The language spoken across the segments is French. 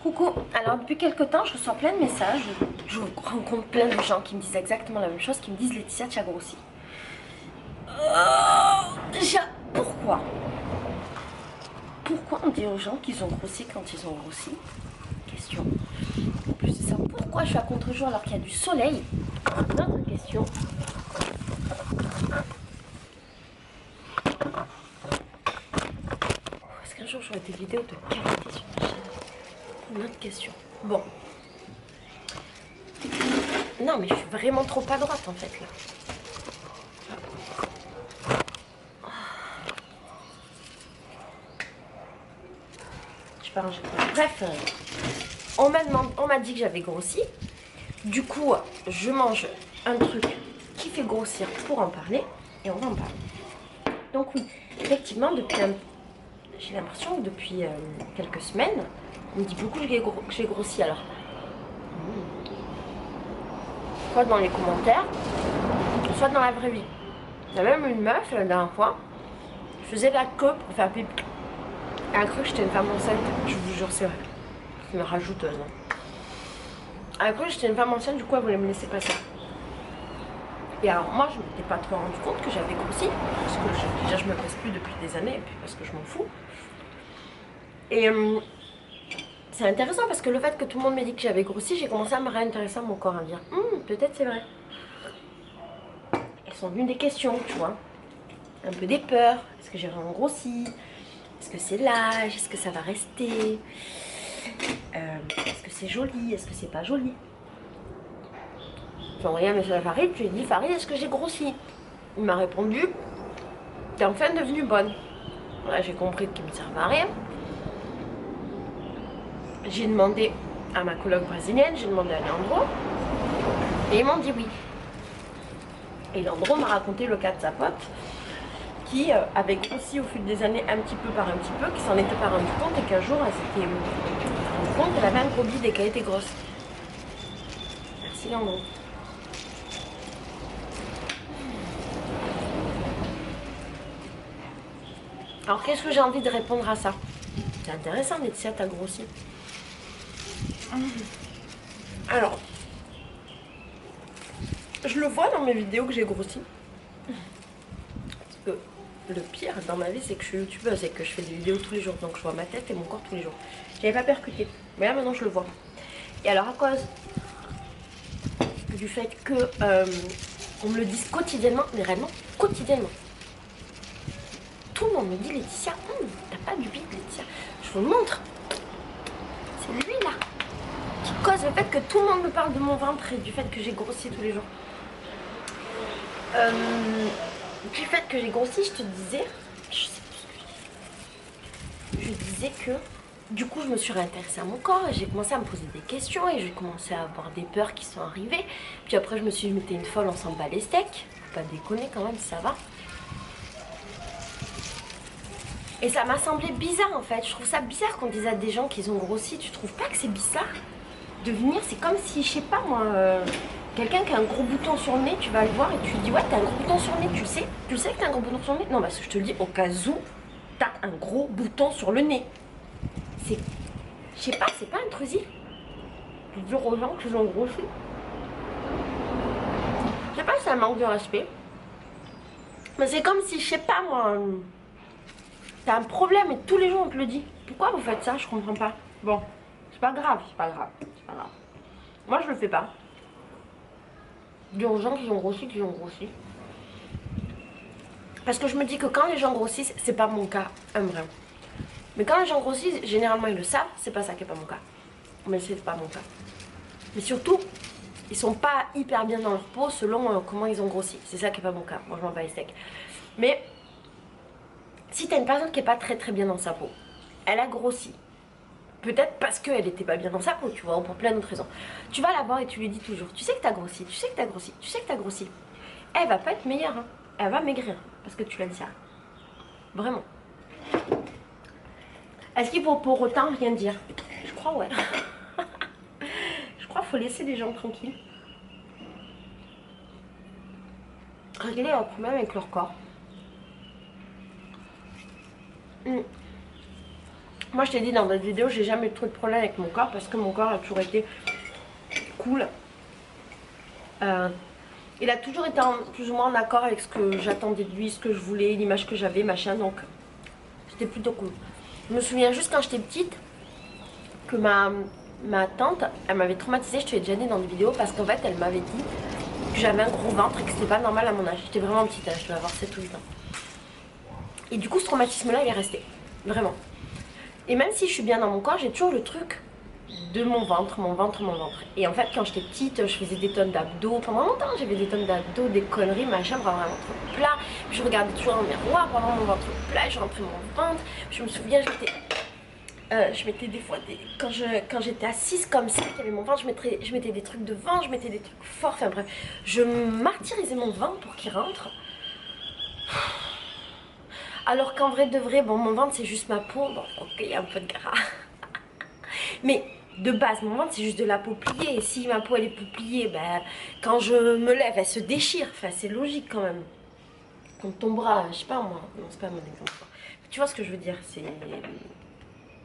Coucou, alors depuis quelques temps je reçois plein de messages, je rencontre plein de gens qui me disent exactement la même chose, qui me disent Laetitia tu as grossi. Déjà, pourquoi on dit aux gens qu'ils ont grossi quand ils ont grossi? Question. En plus de ça, pourquoi je suis à contre-jour alors qu'il y a du soleil? Autre question. Est-ce qu'un jour j'aurai des vidéos de qualité sur ma chaîne? Une autre question. Bon. Non mais je suis vraiment trop à droite en fait là. Je sais pas ranger. Bref, on m'a dit que j'avais grossi. Du coup, je mange un truc qui fait grossir pour en parler. Et on va en parler. Donc oui, effectivement, j'ai l'impression que depuis quelques semaines, on me dit beaucoup que j'ai grossi. Alors, soit dans les commentaires, soit dans la vraie vie. Il y a même une meuf, la dernière fois, je faisais la queue pour faire pipi. Elle a cru que j'étais une femme enceinte. Je vous jure, c'est vrai. C'est une rajouteuse. Hein. Elle a cru que j'étais une femme enceinte, du coup, elle voulait me laisser passer. Et alors, moi, je ne m'étais pas trop rendu compte que j'avais grossi. Parce que déjà, je me pèse plus depuis des années, et puis parce que je m'en fous. Et c'est intéressant parce que le fait que tout le monde m'ait dit que j'avais grossi, j'ai commencé à me réintéresser à mon corps, à me dire peut-être c'est vrai. Elles sont venues des questions, tu vois. Un peu des peurs. Est-ce que j'ai vraiment grossi? Est-ce que c'est l'âge? Est-ce que ça va rester? Est-ce que c'est joli? Est-ce que c'est pas joli? J'ai envoyé un message à Farid, je lui ai dit Farid, est-ce que j'ai grossi? Il m'a répondu t'es enfin devenue bonne. Voilà, j'ai compris qu'il me servait à rien. J'ai demandé à ma coloc brésilienne, j'ai demandé à Leandro, et ils m'ont dit oui. Et Leandro m'a raconté le cas de sa pote qui avait grossi au fil des années un petit peu, qui s'en était pas rendu compte et qu'un jour elle s'était rendue compte qu'elle avait un gros bide et qu'elle était grosse. Merci Leandro. Alors qu'est-ce que j'ai envie de répondre à ça? C'est intéressant, Laetitia, t'as grossi. Alors, je le vois dans mes vidéos que j'ai grossi. Parce que le pire dans ma vie, c'est que je suis youtubeuse et que je fais des vidéos tous les jours. Donc je vois ma tête et mon corps tous les jours. J'avais pas percuté. Mais là maintenant je le vois. Et alors à cause du fait que on me le dise quotidiennement, mais réellement quotidiennement. Tout le monde me dit Laetitia, t'as pas du bide Laetitia. Je vous le montre. C'est lui là. Qui cause le fait que tout le monde me parle de mon ventre et du fait que j'ai grossi tous les jours. Du fait que j'ai grossi, je te disais, je sais plus ce que je disais que du coup je me suis réintéressée à mon corps et j'ai commencé à me poser des questions et j'ai commencé à avoir des peurs qui sont arrivées. Puis après je me suis dit mais t'es une folle, on s'en bat les steaks. Faut pas déconner quand même, ça va. Et ça m'a semblé bizarre en fait. Je trouve ça bizarre qu'on dise à des gens qu'ils ont grossi. Tu trouves pas que c'est bizarre de venir? C'est comme si, je sais pas moi, quelqu'un qui a un gros bouton sur le nez, tu vas le voir et tu lui dis ouais t'as un gros bouton sur le nez, tu sais que t'as un gros bouton sur le nez? Non parce que je te le dis au cas où t'as un gros bouton sur le nez. C'est, je sais pas, c'est pas intrusif de dire aux gens qu'ils ont grossi. Je sais pas si c'est un manque de respect. Mais c'est comme si, je sais pas moi, t'as un problème et tous les jours on te le dit. Pourquoi vous faites ça? Je comprends pas. Bon, c'est pas grave, c'est pas grave, c'est pas grave. Moi je le fais pas. Dire aux gens qu'ils ont grossi, Parce que je me dis que quand les gens grossissent, c'est pas mon cas, vrai. Mais quand les gens grossissent, généralement ils le savent, c'est pas ça qui est pas mon cas. Mais c'est pas mon cas. Mais surtout, ils sont pas hyper bien dans leur peau selon comment ils ont grossi. C'est ça qui est pas mon cas. Moi je m'en bats les steaks. Mais si t'as une personne qui est pas très très bien dans sa peau, elle a grossi. Peut-être parce qu'elle était pas bien dans sa peau, tu vois, ou pour plein d'autres raisons. Tu vas la voir et tu lui dis toujours, tu sais que t'as grossi, tu sais que t'as grossi, tu sais que t'as grossi. Elle va pas être meilleure, hein. Elle va maigrir, parce que tu l'as dit ça. Vraiment. Est-ce qu'il faut pour autant rien dire? Je crois, ouais. Je crois qu'il faut laisser les gens tranquilles. Régler leurs problèmes avec leur corps. Moi Moi je t'ai dit dans d'autres vidéos, j'ai jamais eu trop de problème avec mon corps parce que mon corps a toujours été cool. Il a toujours été plus ou moins en accord avec ce que j'attendais de lui, ce que je voulais, l'image que j'avais, machin, donc c'était plutôt cool. Je me souviens juste quand j'étais petite que ma tante, elle m'avait traumatisée, je te l'ai déjà dit dans des vidéos, parce qu'en fait elle m'avait dit que j'avais un gros ventre et que c'était pas normal à mon âge. J'étais vraiment petite, je devais avoir 7 ou 8 ans. Et du coup ce traumatisme là il est resté, vraiment. Et même si je suis bien dans mon corps, j'ai toujours le truc de mon ventre, mon ventre, mon ventre. Et en fait quand j'étais petite, je faisais des tonnes d'abdos. Pendant longtemps j'avais des tonnes d'abdos, des conneries, machin, pour avoir un ventre plat. Puis je regardais toujours dans le miroir pour avoir mon ventre plat, je rentrais mon ventre. Je me souviens, je mettais des fois, quand j'étais assise comme ça, qu'il y avait mon ventre, je mettais des trucs devant, je mettais des trucs forts, enfin bref. Je martyrisais mon ventre pour qu'il rentre. Alors qu'en vrai de vrai, bon mon ventre c'est juste ma peau, bon ok il y a un peu de gras. Mais de base mon ventre c'est juste de la peau pliée, et si ma peau elle est plus pliée, ben, quand je me lève elle se déchire, enfin c'est logique quand même. Comme ton bras, je sais pas moi, non c'est pas mon exemple. Tu vois ce que je veux dire,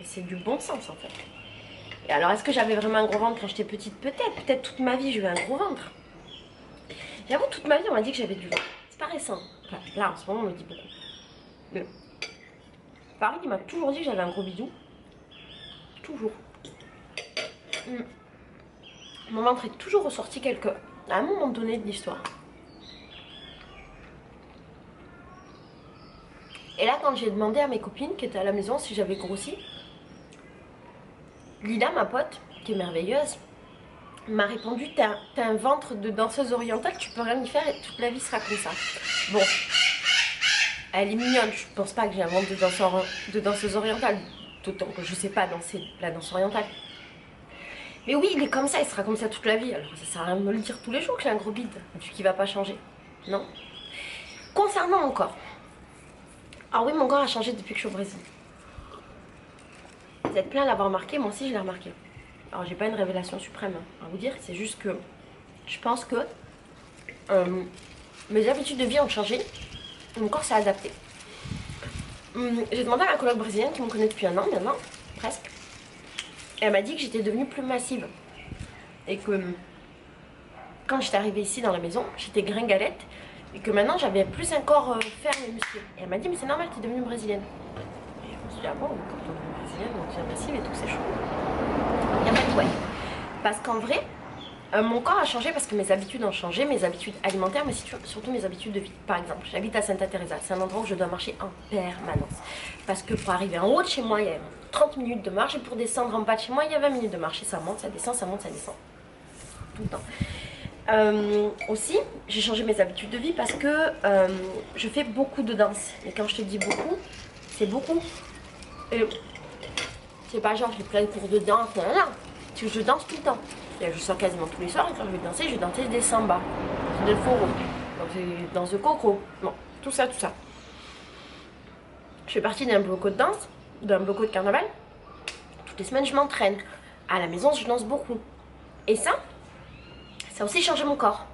c'est du bon sens en fait. Et alors est-ce que j'avais vraiment un gros ventre quand j'étais petite? Peut-être toute ma vie j'ai eu un gros ventre. J'avoue toute ma vie on m'a dit que j'avais du ventre, c'est pas récent. Enfin, là en ce moment on me dit beaucoup. Mais Paris il m'a toujours dit que j'avais un gros bidou. Toujours. Mon ventre est toujours ressorti à un moment donné de l'histoire. Et là quand j'ai demandé à mes copines qui étaient à la maison si j'avais grossi, Lila, ma pote, qui est merveilleuse, m'a répondu t'as un ventre de danseuse orientale, tu peux rien y faire et toute la vie sera comme ça. Bon, elle est mignonne, je pense pas que j'ai un ventre de danseuse orientale, d'autant que je sais pas danser la danse orientale. Mais oui, il est comme ça, il sera comme ça toute la vie, alors ça sert à rien de me le dire tous les jours que j'ai un gros bide, vu qu'il va pas changer, non. Concernant mon corps, ah oui, mon corps a changé depuis que je suis au Brésil. Vous êtes plein à l'avoir remarqué, moi aussi je l'ai remarqué. Alors j'ai pas une révélation suprême à vous dire, c'est juste que je pense que mes habitudes de vie ont changé, mon corps s'est adapté. J'ai demandé à ma coloc brésilienne qui me connaît depuis un an maintenant, presque. Et elle m'a dit que j'étais devenue plus massive. Et que quand j'étais arrivée ici dans la maison, j'étais gringalette. Et que maintenant j'avais plus un corps ferme et musclé. Et elle m'a dit mais c'est normal, t'es devenue brésilienne. Et je me suis dit ah bon, quand on est brésilienne, on devient massive et tout, c'est chaud. Il y a pas de ouais. Parce qu'en vrai, mon corps a changé parce que mes habitudes ont changé, mes habitudes alimentaires, mais surtout mes habitudes de vie. Par exemple, j'habite à Santa Teresa, c'est un endroit où je dois marcher en permanence. Parce que pour arriver en haut de chez moi, il y a 30 minutes de marche, et pour descendre en bas de chez moi, il y a 20 minutes de marche. Et ça monte, ça descend, ça monte, ça descend. Tout le temps. Aussi, j'ai changé mes habitudes de vie parce que je fais beaucoup de danse. Et quand je te dis beaucoup, c'est beaucoup. Et c'est pas genre j'ai plein de cours de danse, non, non. C'est que je danse tout le temps. Et je sors quasiment tous les soirs et quand je vais danser, je vais danser des samba, des foro, danse de coco, bon, tout ça, tout ça. Je fais partie d'un bloco de danse, d'un bloco de carnaval. Toutes les semaines, je m'entraîne. À la maison, je danse beaucoup. Et ça a aussi changé mon corps.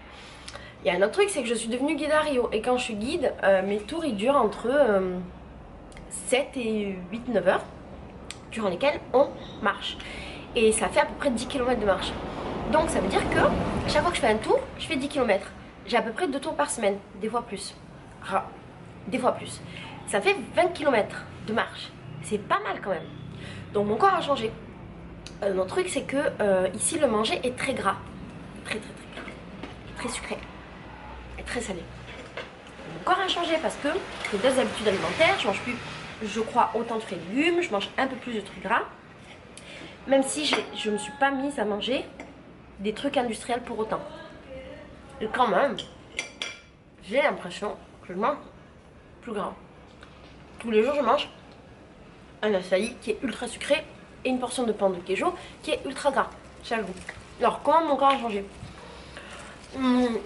Il y a un autre truc, c'est que je suis devenue guide à Rio. Et quand je suis guide, mes tours, ils durent entre 7 et 8-9 heures, durant lesquelles on marche. Et ça fait à peu près 10 km de marche. Donc ça veut dire que chaque fois que je fais un tour, je fais 10 km. J'ai à peu près 2 tours par semaine, des fois plus. Des fois plus. Ça fait 20 km de marche. C'est pas mal quand même. Donc mon corps a changé. Notre truc c'est que ici le manger est très gras. Très très très gras. Très sucré. Et très salé. Mon corps a changé parce que j'ai des habitudes alimentaires. Je mange plus, je crois, autant de fruits et légumes. Je mange un peu plus de trucs gras. Même si je me suis pas mise à manger des trucs industriels pour autant. Et quand même, j'ai l'impression que je mange plus gras. Tous les jours, je mange un açaï qui est ultra sucré et une portion de pain de queijo qui est ultra gras. J'avoue. Alors, comment mon corps a changé?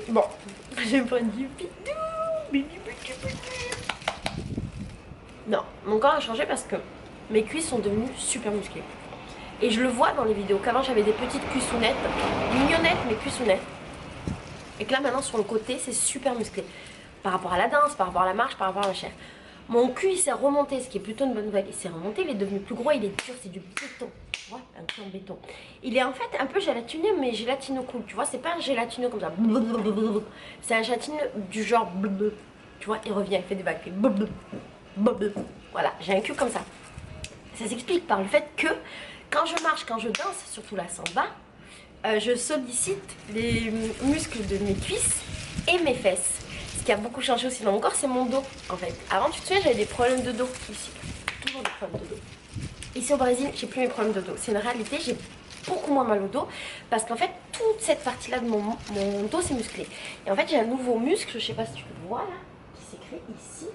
Bon, j'ai pas dit bidou. Non, mon corps a changé parce que mes cuisses sont devenues super musclées. Et je le vois dans les vidéos qu'avant j'avais des petites cuissounettes, mignonnettes mais cuissounettes. Et que là maintenant sur le côté c'est super musclé. Par rapport à la danse, par rapport à la marche, par rapport à la chair. Mon cul il s'est remonté, ce qui est plutôt une bonne nouvelle. Il s'est remonté, il est devenu plus gros, il est dur, c'est du béton. Tu vois, un cul en béton. Il est en fait un peu gélatineux, mais gélatineux cool. Tu vois, c'est pas un gélatineux comme ça. C'est un gélatineux du genre. Tu vois, il revient, il fait des vagues. Voilà, j'ai un cul comme ça. Ça s'explique par le fait que quand je marche, quand je danse, surtout la samba, je sollicite les muscles de mes cuisses et mes fesses. Ce qui a beaucoup changé aussi dans mon corps, c'est mon dos en fait. Avant, tu te souviens, j'avais des problèmes de dos ici. Toujours des problèmes de dos. Ici au Brésil, j'ai plus mes problèmes de dos. C'est une réalité, j'ai beaucoup moins mal au dos parce qu'en fait, toute cette partie-là de mon dos, c'est musclé. Et en fait, j'ai un nouveau muscle, je sais pas si tu le vois là, qui s'est créé ici,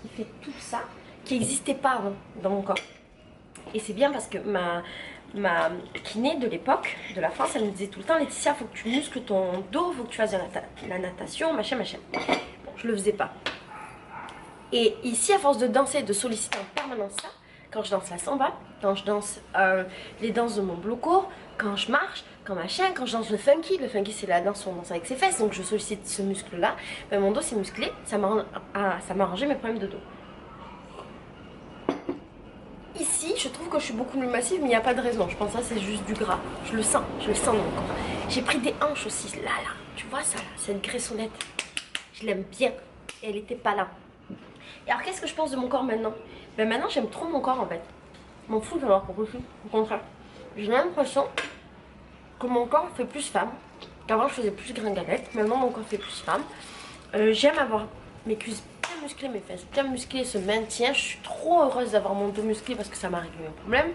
qui fait tout ça, qui n'existait pas avant dans mon corps. Et c'est bien parce que ma kiné de l'époque, de la France, elle me disait tout le temps, Laetitia, faut que tu muscles ton dos, faut que tu fasses de la natation, machin, machin. Bon, je le faisais pas. Et ici, à force de danser, de solliciter en permanence ça, quand je danse la samba, quand je danse les danses de mon bloco, quand je marche, quand machin, quand je danse le funky c'est la danse où on danse avec ses fesses, donc je sollicite ce muscle là, ben mon dos c'est musclé, ça m'a arrangé mes problèmes de dos. Ici, je trouve que je suis beaucoup plus massive, mais il n'y a pas de raison. Je pense que ça, c'est juste du gras. Je le sens dans mon corps. J'ai pris des hanches aussi, là. Tu vois ça, là, cette graissonnette. Je l'aime bien. Et elle n'était pas là. Et alors, qu'est-ce que je pense de mon corps maintenant? Ben maintenant, j'aime trop mon corps, en fait. Je m'en fous de savoir pourquoi je suis. Au contraire. J'ai l'impression que mon corps fait plus femme. Qu'avant, je faisais plus gringalette. Maintenant, mon corps fait plus femme. J'aime avoir mes cuisses bien musclées, mes fesses bien musclées, se maintient. Je suis trop heureuse d'avoir mon dos musclé parce que ça m'a réglé un problème.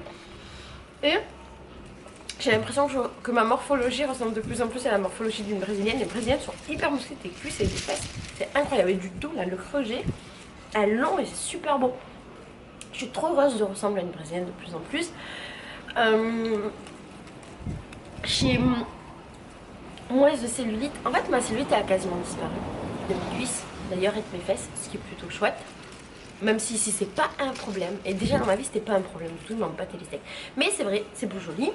Et j'ai l'impression que ma morphologie ressemble de plus en plus à la morphologie d'une brésilienne. Les brésiliennes sont hyper musclées, des cuisses et des fesses. C'est incroyable. Et du dos, là, le creuset, elles long et c'est super beau. Je suis trop heureuse de ressembler à une brésilienne de plus en plus. J'ai moins de cellulite. En fait, ma cellulite a quasiment disparu de mes cuisses, d'ailleurs, et de mes fesses, ce qui est plutôt chouette. Même si ici c'est pas un problème. Et déjà dans ma vie c'était pas un problème du tout, je m'en battais les steaks. Mais c'est vrai, c'est plus joli.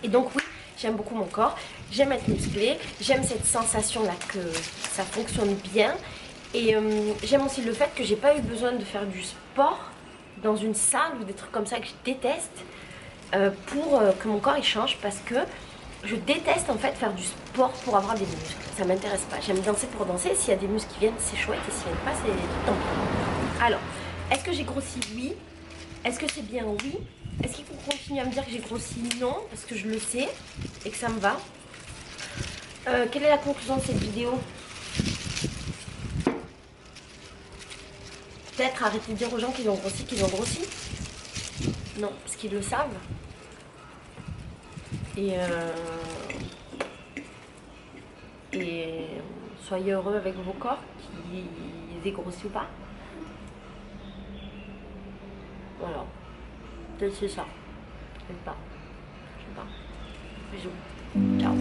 Et donc oui, j'aime beaucoup mon corps. J'aime être musclée. J'aime cette sensation là que ça fonctionne bien. Et j'aime aussi le fait que j'ai pas eu besoin de faire du sport dans une salle ou des trucs comme ça que je déteste pour que mon corps il change, parce que je déteste en fait faire du sport pour avoir des muscles. Ça m'intéresse pas. J'aime danser pour danser. S'il y a des muscles qui viennent, c'est chouette. Et s'ils viennent pas, c'est tant pis. Alors, est-ce que j'ai grossi? Oui. Est-ce que c'est bien? Oui. Est-ce qu'il faut continuer à me dire que j'ai grossi? Non, parce que je le sais et que ça me va. Quelle est la conclusion de cette vidéo? Peut-être arrêter de dire aux gens qu'ils ont grossi, Non, parce qu'ils le savent. Et soyez heureux avec vos corps, qu'ils aient grossi ou pas. Voilà. Peut-être c'est ça. Je sais pas. Bisous. Ciao.